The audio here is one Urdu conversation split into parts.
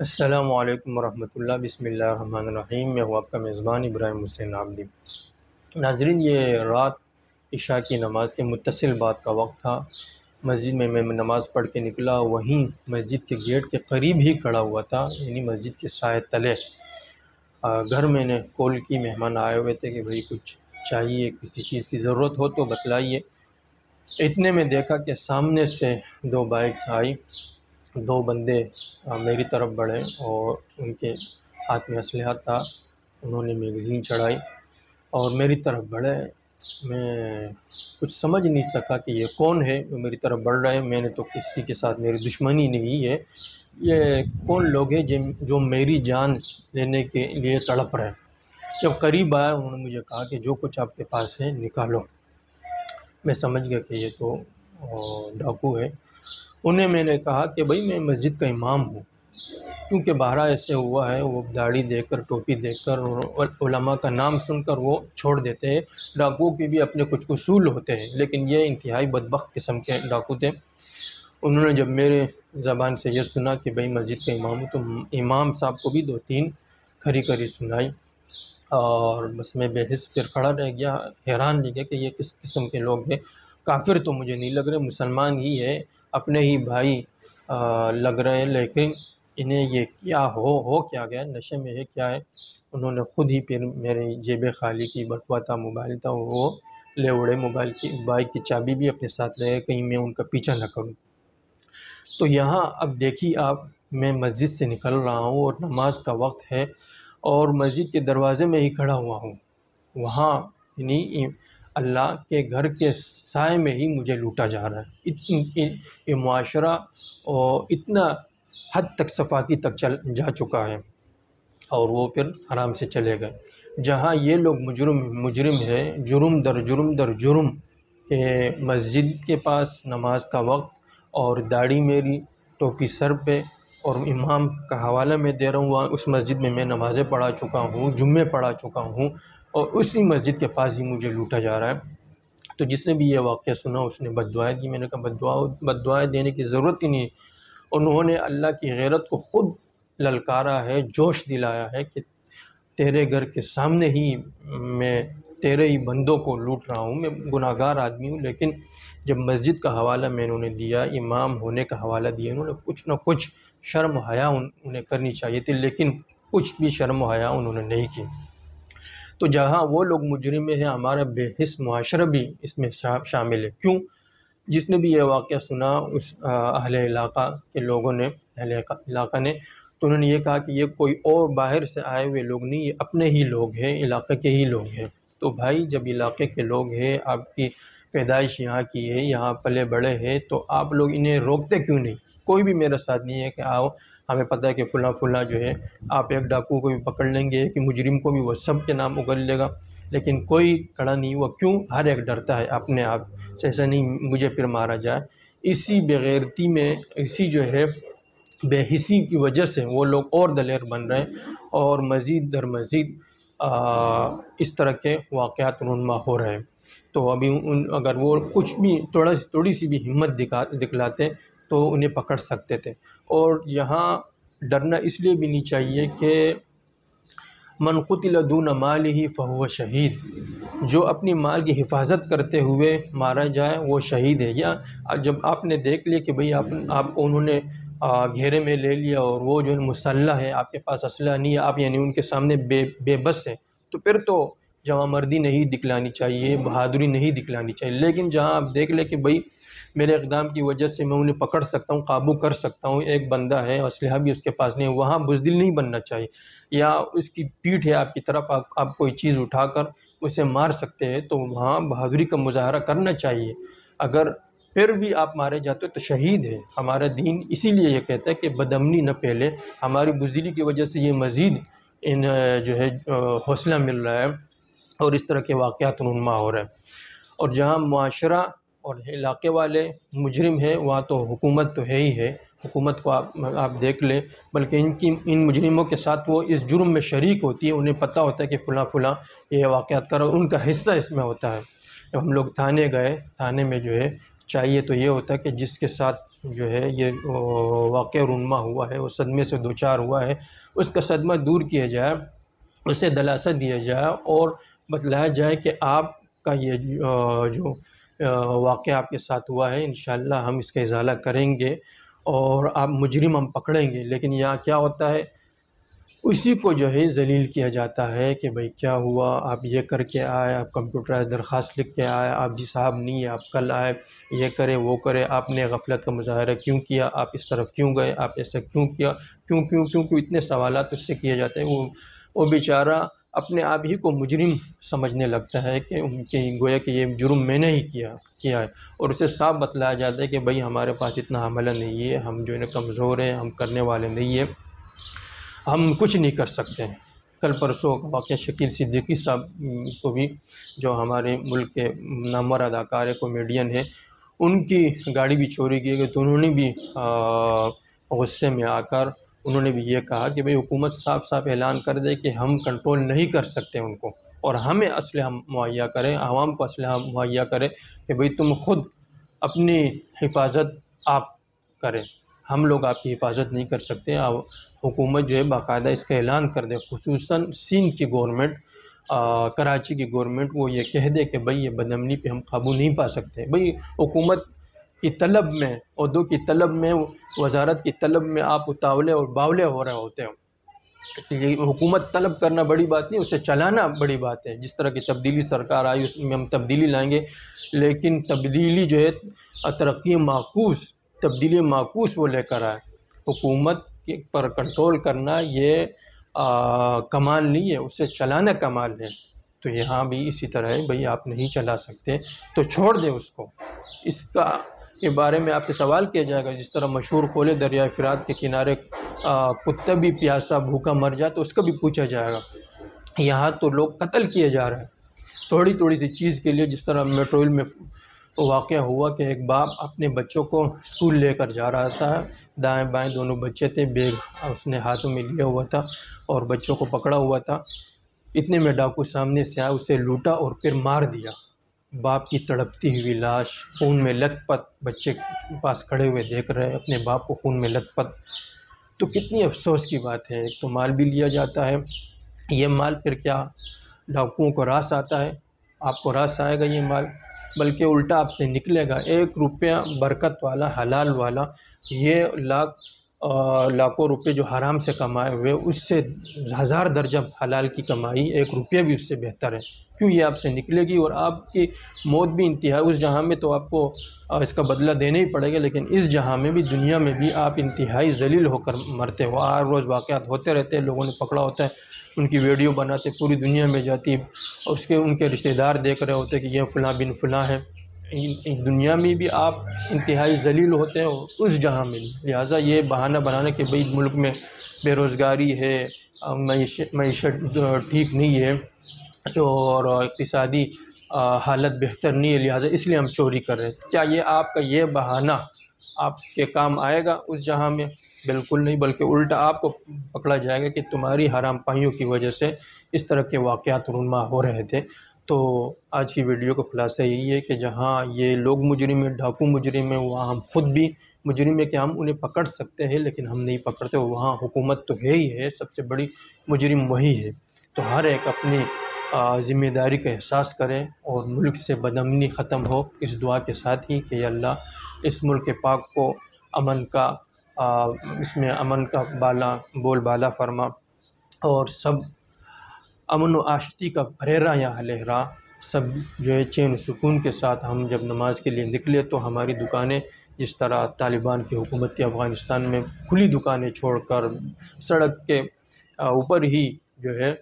السلام علیکم ورحمۃ اللہ، بسم اللہ الرحمن الرحیم۔ میں ہوں آپ کا میزبان ابراہیم حسین عابدی۔ ناظرین، یہ رات عشاء کی نماز کے متصل بعد کا وقت تھا۔ مسجد میں نماز پڑھ کے نکلا، وہیں مسجد کے گیٹ کے قریب ہی کھڑا ہوا تھا، یعنی مسجد کے سائے تلے۔ گھر میں نے کال کی، مہمان آئے ہوئے تھے کہ بھئی کچھ چاہیے، کسی چیز کی ضرورت ہو تو بتلائیے۔ اتنے میں دیکھا کہ سامنے سے دو بائکس آئی، دو بندے میری طرف بڑھے اور ان کے ہاتھ میں اسلحہ تھا۔ انہوں نے میگزین چڑھائی اور میری طرف بڑھے۔ میں کچھ سمجھ نہیں سکا کہ یہ کون ہے جو میری طرف بڑھ رہے ہیں۔ میں نے تو کسی کے ساتھ میری دشمنی نہیں ہے، یہ کون لوگ ہیں جو میری جان لینے کے لیے تڑپ رہے ہیں۔ جب قریب آیا، انہوں نے مجھے کہا کہ جو کچھ آپ کے پاس ہے نکالو۔ میں سمجھ گیا کہ یہ تو ڈاکو ہے۔ انہیں میں نے کہا کہ بھئی میں مسجد کا امام ہوں، کیونکہ بہرا ایسے ہوا ہے، وہ داڑھی دیکھ کر، ٹوپی دیکھ کر اور علماء کا نام سن کر وہ چھوڑ دیتے ہیں۔ ڈاکو کے بھی اپنے کچھ اصول ہوتے ہیں، لیکن یہ انتہائی بدبخت قسم کے ڈاکو تھے۔ انہوں نے جب میرے زبان سے یہ سنا کہ بھئی مسجد کا امام ہوں، تو امام صاحب کو بھی دو تین کھری کھری سنائی، اور بس میں بے حس پھر کھڑا رہ گیا، حیران رہ گیا کہ یہ کس قسم کے لوگ ہیں۔ کافر تو مجھے نہیں لگ رہے، مسلمان ہی ہے، اپنے ہی بھائی لگ رہے ہیں، لیکن انہیں یہ کیا ہو کیا گیا، نشے میں ہے کیا ہے۔ انہوں نے خود ہی پھر میری جیب خالی کی، بٹوا تھا، موبائل تھا، وہ لے اڑے۔ موبائل کی، بائک کی چابی بھی اپنے ساتھ لے گئے، کہیں میں ان کا پیچھا نہ کروں۔ تو یہاں اب دیکھیے آپ، میں مسجد سے نکل رہا ہوں اور نماز کا وقت ہے، اور مسجد کے دروازے میں ہی کھڑا ہوا ہوں، وہاں یعنی اللہ کے گھر کے سائے میں ہی مجھے لوٹا جا رہا ہے۔ یہ معاشرہ اور اتنا حد تک صفاقی تک جا چکا ہے، اور وہ پھر آرام سے چلے گئے۔ جہاں یہ لوگ مجرم ہے، جرم در جرم در جرم، کہ مسجد کے پاس نماز کا وقت اور داڑھی میری، ٹوپی سر پہ، اور امام کا حوالہ میں دے رہا ہوں، وہاں اس مسجد میں نمازیں پڑھا چکا ہوں، جمعے پڑھا چکا ہوں، اور اسی مسجد کے پاس ہی مجھے لوٹا جا رہا ہے۔ تو جس نے بھی یہ واقعہ سنا، اس نے بد دعائیں دی۔ میں نے کہا بد دعائیں دینے کی ضرورت ہی نہیں۔ انہوں نے اللہ کی غیرت کو خود للکارا ہے، جوش دلایا ہے کہ تیرے گھر کے سامنے ہی میں تیرے ہی بندوں کو لوٹ رہا ہوں، میں گناہ گار آدمی ہوں۔ لیکن جب مسجد کا حوالہ میں انہوں نے دیا، امام ہونے کا حوالہ دیا، انہوں نے کچھ نہ کچھ شرم و حیا انہیں کرنی چاہیے تھی، لیکن کچھ بھی شرم و حیا انہوں نے نہیں کی۔ تو جہاں وہ لوگ مجرم ہیں، ہمارا بے حس معاشرہ بھی اس میں شامل ہے۔ کیوں؟ جس نے بھی یہ واقعہ سنا، اس اہل علاقہ کے لوگوں نے، اہل علاقہ نے، تو انہوں نے یہ کہا کہ یہ کوئی اور باہر سے آئے ہوئے لوگ نہیں، یہ اپنے ہی لوگ ہیں، علاقے کے ہی لوگ ہیں۔ تو بھائی، جب علاقے کے لوگ ہیں، آپ کی پیدائش یہاں کی ہے، یہاں پلے بڑے ہیں، تو آپ لوگ انہیں روکتے کیوں نہیں؟ کوئی بھی میرے ساتھ نہیں ہے کہ آؤ، ہمیں پتہ ہے کہ فلاں فلاں جو ہے، آپ ایک ڈاکو کو بھی پکڑ لیں گے، کہ مجرم کو بھی وہ سب کے نام اگل لے گا، لیکن کوئی کھڑا نہیں ہوا۔ کیوں؟ ہر ایک ڈرتا ہے اپنے آپ سے، ایسا نہیں مجھے پھر مارا جائے۔ اسی بغیرتی میں، اسی جو ہے بے حسی کی وجہ سے وہ لوگ اور دلیر بن رہے ہیں، اور مزید در مزید اس طرح کے واقعات رونما ہو رہے ہیں۔ تو ابھی اگر وہ کچھ بھی تھوڑی سی بھی ہمت دکھلاتے تو انہیں پکڑ سکتے تھے۔ اور یہاں ڈرنا اس لیے بھی نہیں چاہیے کہ من قتل دون مالہ فہو شہید، جو اپنی مال کی حفاظت کرتے ہوئے مارا جائے وہ شہید ہے۔ یا جب آپ نے دیکھ لیا کہ بھئی آپ کو انہوں نے گھیرے میں لے لیا، اور وہ جو مسلح ہے، آپ کے پاس اسلحہ نہیں ہے، آپ یعنی ان کے سامنے بے بس ہیں، تو پھر تو جواں مردی نہیں دکھلانی چاہیے، بہادری نہیں دکھلانی چاہیے۔ لیکن جہاں آپ دیکھ لیں کہ بھئی میرے اقدام کی وجہ سے میں انہیں پکڑ سکتا ہوں، قابو کر سکتا ہوں، ایک بندہ ہے، اسلحہ بھی اس کے پاس نہیں ہے، وہاں بزدل نہیں بننا چاہیے۔ یا اس کی پیٹھ ہے آپ کی طرف، آپ کوئی چیز اٹھا کر اسے مار سکتے ہیں، تو وہاں بہادری کا مظاہرہ کرنا چاہیے۔ اگر پھر بھی آپ مارے جاتے تو شہید ہے۔ ہمارا دین اسی لیے یہ کہتا ہے کہ بدامنی نہ پھیلے۔ ہماری بزدلی کی وجہ سے یہ مزید جو ہے حوصلہ مل رہا ہے، اور اس طرح کے واقعات رونما ہو رہے ہیں۔ اور جہاں معاشرہ اور علاقے والے مجرم ہیں، وہاں تو حکومت تو ہے ہی ہے۔ حکومت کو آپ دیکھ لیں، بلکہ ان مجرموں کے ساتھ وہ اس جرم میں شریک ہوتی ہے، انہیں پتہ ہوتا ہے کہ فلاں فلاں یہ واقعات کر رہا ہے، ان کا حصہ اس میں ہوتا ہے۔ جب ہم لوگ تھانے گئے، تھانے میں جو ہے چاہیے تو یہ ہوتا ہے کہ جس کے ساتھ جو ہے یہ واقعہ رونما ہوا ہے، وہ صدمے سے دوچار ہوا ہے، اس کا صدمہ دور کیا جائے، اسے دلاسا دیا جائے اور بتلایا جائے کہ آپ کا یہ جو واقعہ آپ کے ساتھ ہوا ہے انشاءاللہ ہم اس کا ازالہ کریں گے اور آپ مجرم ہم پکڑیں گے۔ لیکن یہاں کیا ہوتا ہے، اسی کو جو ہے ذلیل کیا جاتا ہے کہ بھئی کیا ہوا، آپ یہ کر کے آئے، آپ کمپیوٹرائز درخواست لکھ کے آئے، آپ جی صاحب نہیں ہے، آپ کل آئے، یہ کرے وہ کرے، آپ نے غفلت کا مظاہرہ کیوں کیا، آپ اس طرف کیوں گئے، آپ ایسا کیوں کیا، کیوں اتنے سوالات اس سے کیے جاتے ہیں۔ وہ بیچارہ اپنے آپ ہی کو مجرم سمجھنے لگتا ہے کہ گویا کہ یہ جرم میں نے ہی کیا ہے، اور اسے صاف بتلایا جاتا ہے کہ بھئی ہمارے پاس اتنا حملہ نہیں ہے، ہم جو ہے کمزور ہیں، ہم کرنے والے نہیں ہیں، ہم کچھ نہیں کر سکتے ہیں۔ کل پرسوں کا واقعہ شکیل صدیقی صاحب کو بھی، جو ہمارے ملک کے نامور اداکار کامیڈین ہیں، ان کی گاڑی بھی چوری کی گئی تو انہوں نے بھی غصے میں آ کر انہوں نے بھی یہ کہا کہ بھئی حکومت صاف اعلان کر دے کہ ہم کنٹرول نہیں کر سکتے ان کو، اور ہمیں اسلحہ مہیا کریں، عوام کو اسلحہ مہیا کریں کہ بھئی تم خود اپنی حفاظت آپ کریں، ہم لوگ آپ کی حفاظت نہیں کر سکتے۔ حکومت جو ہے باقاعدہ اس کا اعلان کر دے، خصوصاً سندھ کی گورنمنٹ، کراچی کی گورنمنٹ، وہ یہ کہہ دے کہ بھئی یہ بدامنی پہ ہم قابو نہیں پا سکتے۔ بھئی حکومت کی طلب میں، عہدوں کی طلب میں، وزارت کی طلب میں آپ اتاولے اور باولے ہو رہے ہوتے ہیں۔ یہ حکومت طلب کرنا بڑی بات نہیں، اسے چلانا بڑی بات ہے۔ جس طرح کی تبدیلی سرکار آئی اس میں ہم تبدیلی لائیں گے، لیکن تبدیلی جو ہے ترقی معکوس، تبدیلی معکوس وہ لے کر آئے۔ حکومت پر کنٹرول کرنا یہ کمال نہیں ہے، اسے چلانا کمال ہے۔ تو یہاں بھی اسی طرح ہے، بھئی آپ نہیں چلا سکتے تو چھوڑ دیں اس کو۔ اس کے بارے میں آپ سے سوال کیا جائے گا، جس طرح مشہور قول دریائے فرات کے کنارے کتا بھی پیاسا بھوکا مر جائے تو اس کا بھی پوچھا جائے گا۔ یہاں تو لوگ قتل کیے جا رہے ہیں تھوڑی سی چیز کے لیے۔ جس طرح میٹرول میں واقعہ ہوا کہ ایک باپ اپنے بچوں کو اسکول لے کر جا رہا تھا، دائیں بائیں دونوں بچے تھے، بیگ اس نے ہاتھوں میں لیا ہوا تھا اور بچوں کو پکڑا ہوا تھا۔ اتنے میں ڈاکو سامنے سے آیا، اسے لوٹا اور پھر مار دیا۔ باپ کی تڑپتی ہوئی لاش خون میں لت پت، بچے پاس کھڑے ہوئے دیکھ رہے ہیں اپنے باپ کو خون میں لت پت۔ تو کتنی افسوس کی بات ہے، ایک تو مال بھی لیا جاتا ہے، یہ مال پھر کیا ڈاکوؤں کو راس آتا ہے؟ آپ کو راس آئے گا یہ مال، بلکہ الٹا آپ سے نکلے گا۔ 1 روپیہ برکت والا، حلال والا، یہ لاکھوں روپے جو حرام سے کمائے ہوئے، اس سے 1000 درجہ حلال کی کمائی 1 روپیہ بھی اس سے بہتر ہے۔ کیوں یہ آپ سے نکلے گی، اور آپ کی موت بھی انتہائی، اس جہاں میں تو آپ کو اس کا بدلہ دینا ہی پڑے گا، لیکن اس جہاں میں بھی، دنیا میں بھی آپ انتہائی ذلیل ہو کر مرتے ہو۔ ہر روز واقعات ہوتے رہتے ہیں، لوگوں نے پکڑا ہوتا ہے، ان کی ویڈیو بناتے پوری دنیا میں جاتی ہے، اور ان کے رشتہ دار دیکھ رہے ہوتے ہیں کہ یہ فلاں بن فلاں ہے۔ دنیا میں بھی آپ انتہائی ذلیل ہوتے ہیں، اس جہاں میں بھی۔ لہٰذا یہ بہانہ بنانا کہ بھئی ملک میں بے روزگاری ہے، معیشت ٹھیک نہیں ہے، اور اقتصادی حالت بہتر نہیں ہے، لہٰذا اس لیے ہم چوری کر رہے ہیں، کیا یہ آپ کا یہ بہانہ آپ کے کام آئے گا اس جہاں میں؟ بالکل نہیں، بلکہ الٹا آپ کو پکڑا جائے گا کہ تمہاری حرام پائیوں کی وجہ سے اس طرح کے واقعات رونما ہو رہے تھے۔ تو آج کی ویڈیو کا خلاصہ یہی ہے کہ جہاں یہ لوگ مجرم ہیں، ڈاکو مجرم ہیں، وہاں ہم خود بھی مجرم ہیں کہ ہم انہیں پکڑ سکتے ہیں لیکن ہم نہیں پکڑتے، وہاں حکومت تو ہے ہی ہے، سب سے بڑی مجرم وہی ہے۔ تو ہر ایک اپنی ذمہ داری کا احساس کرے اور ملک سے بدامنی ختم ہو، اس دعا کے ساتھ ہی کہ یا اللہ اس ملک پاک کو امن کا، اس میں امن کا بول بالا فرما، اور سب امن و آشتی کا پھریرا یہاں لہرا، سب جو ہے چین و سکون کے ساتھ ہم جب نماز کے لیے نکلے تو ہماری دکانیں، جس طرح طالبان کی حکومت افغانستان میں کھلی دکانیں چھوڑ کر سڑک کے اوپر ہی جو ہے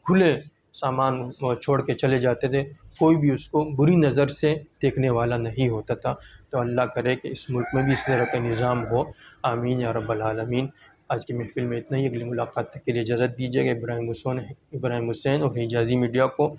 کھلے سامان چھوڑ کے چلے جاتے تھے، کوئی بھی اس کو بری نظر سے دیکھنے والا نہیں ہوتا تھا۔ تو اللہ کرے کہ اس ملک میں بھی اس طرح کا نظام ہو، آمین یا رب العالمین۔ آج کی محفل میں اتنا ہی، اگلی ملاقات تک کے لیے اجازت دیجیے گا۔ ابراہیم حسین اور حجازی میڈیا کو